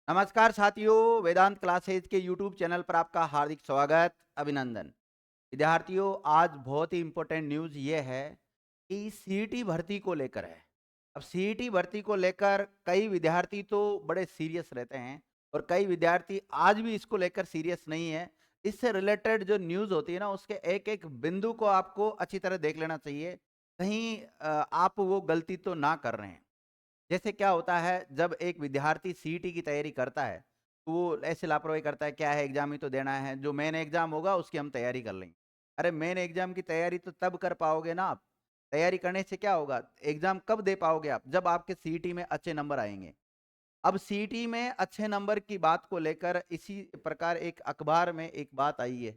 नमस्कार साथियों, वेदांत क्लासेज के यूट्यूब चैनल पर आपका हार्दिक स्वागत, अभिनंदन। विद्यार्थियों, आज बहुत ही इम्पोर्टेंट न्यूज़ ये है कि सीईटी भर्ती को लेकर है। अब सीईटी भर्ती को लेकर कई विद्यार्थी तो बड़े सीरियस रहते हैं और कई विद्यार्थी आज भी इसको लेकर सीरियस नहीं है। इससे रिलेटेड जो न्यूज़ होती है ना, उसके एक-एक बिंदु को आपको अच्छी तरह देख लेना चाहिए। कहीं आप वो गलती तो ना कर रहे हैं। जैसे क्या होता है जब एक विद्यार्थी सीईटी की तैयारी करता है, तो वो ऐसे लापरवाही करता है, क्या है एग्जाम ही तो देना है, जो मेन एग्जाम होगा उसकी हम तैयारी कर लेंगे। अरे मेन एग्जाम की तैयारी तो तब कर पाओगे ना आप। तैयारी करने से क्या होगा, एग्जाम कब दे पाओगे आप, जब आपके सीईटी में अच्छे नंबर आएंगे। अब सीईटी में अच्छे नंबर की बात को लेकर इसी प्रकार एक अखबार में एक बात आई है।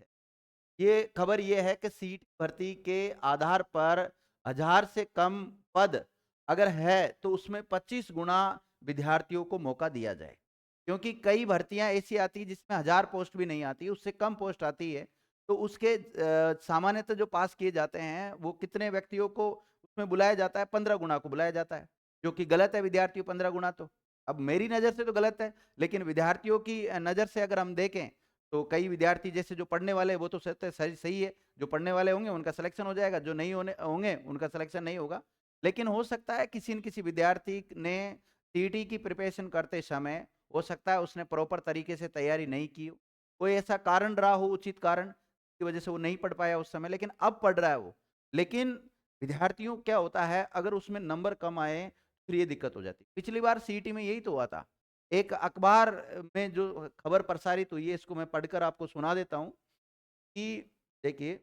ये खबर ये है कि सीट भर्ती के आधार पर 1000 से कम पद अगर है तो उसमें 25 गुना विद्यार्थियों को मौका दिया जाए। क्योंकि कई भर्तियां ऐसी आती है जिसमें 1000 पोस्ट भी नहीं आती, उससे कम पोस्ट आती है। तो उसके सामान्यतः जो पास किए जाते हैं वो कितने व्यक्तियों को उसमें बुलाया जाता है, 15 गुना को बुलाया जाता है, जो कि गलत है। विद्यार्थियों 15 गुना तो अब मेरी नज़र से तो गलत है, लेकिन विद्यार्थियों की नज़र से अगर हम देखें तो कई विद्यार्थी जैसे जो पढ़ने वाले हैं वो तो सोचते हैं सही सही है, जो पढ़ने वाले होंगे उनका सिलेक्शन हो जाएगा, जो नहीं होने होंगे उनका सिलेक्शन नहीं होगा। लेकिन हो सकता है किसी न किसी विद्यार्थी ने सीईटी की प्रिपरेशन करते समय हो सकता है उसने प्रॉपर तरीके से तैयारी नहीं की हो। कोई ऐसा कारण रहा हो, उचित कारण की वजह से वो नहीं पढ़ पाया उस समय, लेकिन अब पढ़ रहा है वो। लेकिन विद्यार्थियों क्या होता है, अगर उसमें नंबर कम आए फिर ये दिक्कत हो जाती है। पिछली बार सीईटी में यही तो हुआ था। एक अखबार में जो खबर प्रसारित हुई है, इसको मैं पढ़कर आपको सुना देता हूँ कि देखिए,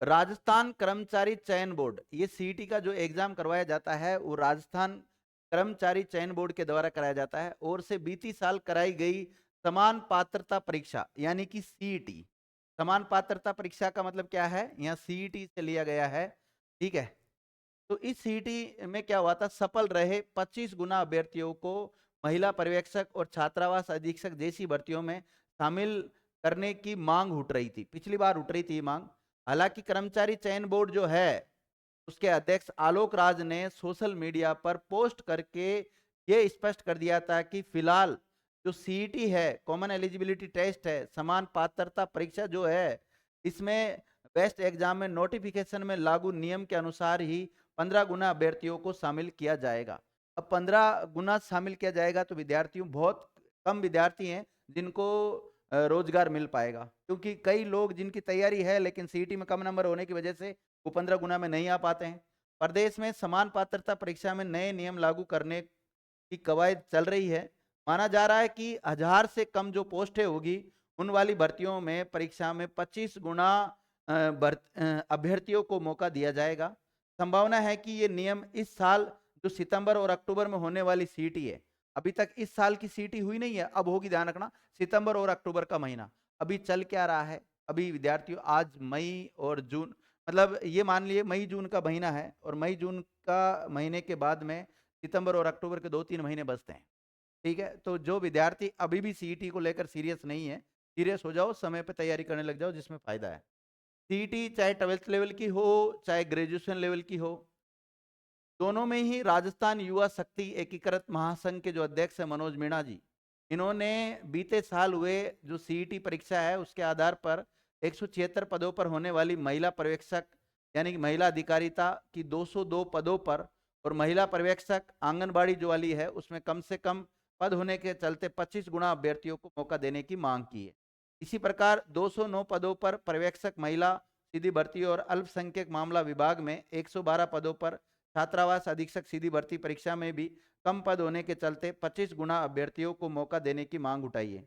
राजस्थान कर्मचारी चयन बोर्ड, ये सीईटी का जो एग्जाम करवाया जाता है वो राजस्थान कर्मचारी चयन बोर्ड के द्वारा कराया जाता है और से बीती साल कराई गई समान पात्रता परीक्षा यानी कि सीईटी। समान पात्रता परीक्षा का मतलब क्या है, यहाँ सीईटी से लिया गया है। ठीक है, तो इस सीईटी में क्या हुआ था, सफल रहे 25 गुना अभ्यर्थियों को महिला पर्यवेक्षक और छात्रावास अधीक्षक जैसी भर्तियों में शामिल करने की मांग उठ रही थी। पिछली बार उठ रही थी ये मांग। हालांकि कर्मचारी चयन बोर्ड जो है उसके अध्यक्ष आलोक राज ने सोशल मीडिया पर पोस्ट करके ये स्पष्ट कर दिया था कि फिलहाल जो सीईटी है, कॉमन एलिजिबिलिटी टेस्ट है, समान पात्रता परीक्षा जो है, इसमें बेस्ट एग्जाम में नोटिफिकेशन में लागू नियम के अनुसार ही 15 गुना अभ्यर्थियों को शामिल किया जाएगा। अब 15 गुना शामिल किया जाएगा तो विद्यार्थियों बहुत कम विद्यार्थी हैं जिनको रोजगार मिल पाएगा, क्योंकि कई लोग जिनकी तैयारी है लेकिन सीईटी में कम नंबर होने की वजह से वो 15 गुना में नहीं आ पाते हैं। प्रदेश में समान पात्रता परीक्षा में नए नियम लागू करने की कवायद चल रही है। माना जा रहा है कि 1000 से कम जो पोस्टें होगी उन वाली भर्तियों में परीक्षा में 25 गुना अभ्यर्थियों को मौका दिया जाएगा। संभावना है कि ये नियम इस साल जो सितंबर और अक्टूबर में होने वाली सीईटी है, अभी तक इस साल की सीईटी हुई नहीं है, अब होगी, ध्यान रखना, सितंबर और अक्टूबर का महीना। अभी चल क्या रहा है, अभी विद्यार्थियों आज मई और जून, मतलब ये मान लिए मई जून का महीना है और मई जून का महीने के बाद में सितंबर और अक्टूबर के 2-3 महीने बचते हैं। ठीक है, तो जो विद्यार्थी अभी भी सीईटी को लेकर सीरियस नहीं है, सीरियस हो जाओ, समय पे तैयारी करने लग जाओ, जिसमें फायदा है। सीईटी चाहे 12th लेवल की हो चाहे ग्रेजुएशन लेवल की हो, दोनों में ही राजस्थान युवा शक्ति एकीकृत महासंघ के जो अध्यक्ष है मनोज मीणा जी, इन्होंने बीते साल हुए जो सीईटी परीक्षा है उसके आधार पर 176 पदों पर होने वाली महिला पर्यवेक्षक यानी कि महिला अधिकारिता की 202 पदों पर और महिला पर्यवेक्षक आंगनबाड़ी जो वाली है उसमें कम से कम पद होने के चलते 25 गुना अभ्यर्थियों को मौका देने की मांग की है। इसी प्रकार 209 पदों पर पर्यवेक्षक महिला सीधी भर्ती और अल्पसंख्यक मामला विभाग में 112 पदों पर छात्रावास अधीक्षक सीधी भर्ती परीक्षा में भी कम पद होने के चलते 25 गुना अभ्यर्थियों को मौका देने की मांग उठाई है।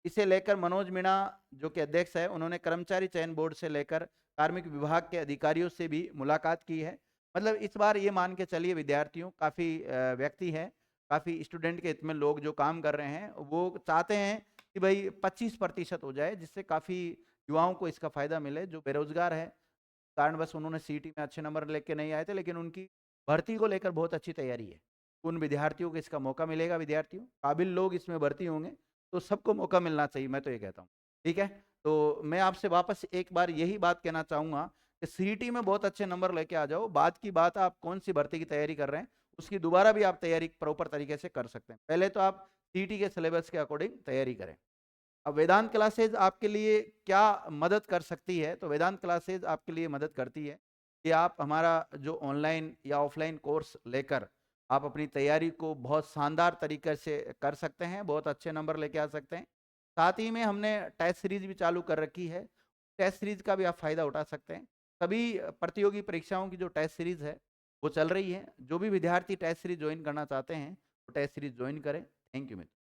इसे लेकर मनोज मीणा जो कि अध्यक्ष है, उन्होंने कर्मचारी चयन बोर्ड से लेकर कार्मिक विभाग के अधिकारियों से भी मुलाकात की है। मतलब इस बार ये मान के चलिए विद्यार्थियों, काफ़ी व्यक्ति हैं, काफ़ी स्टूडेंट के हित में लोग जो काम कर रहे हैं वो चाहते हैं कि भाई 25% हो जाए, जिससे काफ़ी युवाओं को इसका फ़ायदा मिले जो बेरोजगार है। कारणवश उन्होंने सीईटी में अच्छे नंबर लेके नहीं आए थे, लेकिन उनकी भर्ती को लेकर बहुत अच्छी तैयारी है। उन विद्यार्थियों को इसका मौका मिलेगा, विद्यार्थियों काबिल लोग इसमें भर्ती होंगे, तो सबको मौका मिलना चाहिए, मैं तो ये कहता हूँ। ठीक है, तो मैं आपसे वापस एक बार यही बात कहना चाहूँगा कि सीईटी में बहुत अच्छे नंबर लेके आ जाओ, बाद की बात आप कौन सी भर्ती की तैयारी कर रहे हैं उसकी दोबारा भी आप तैयारी प्रॉपर तरीके से कर सकते हैं। पहले तो आप सीईटी के सिलेबस के अकॉर्डिंग तैयारी करें। अब वेदांत क्लासेज आपके लिए क्या मदद कर सकती है? तो वेदांत क्लासेज आपके लिए मदद करती है कि आप हमारा जो ऑनलाइन या ऑफलाइन कोर्स लेकर आप अपनी तैयारी को बहुत शानदार तरीके से कर सकते हैं, बहुत अच्छे नंबर लेके आ सकते हैं। साथ ही में हमने टेस्ट सीरीज भी चालू कर रखी है, टेस्ट सीरीज का भी आप फायदा उठा सकते हैं। सभी प्रतियोगी परीक्षाओं की जो टेस्ट सीरीज है वो चल रही है। जो भी विद्यार्थी टेस्ट सीरीज ज्वाइन करना चाहते हैं वो टेस्ट सीरीज ज्वाइन करें। Thank you Mitra.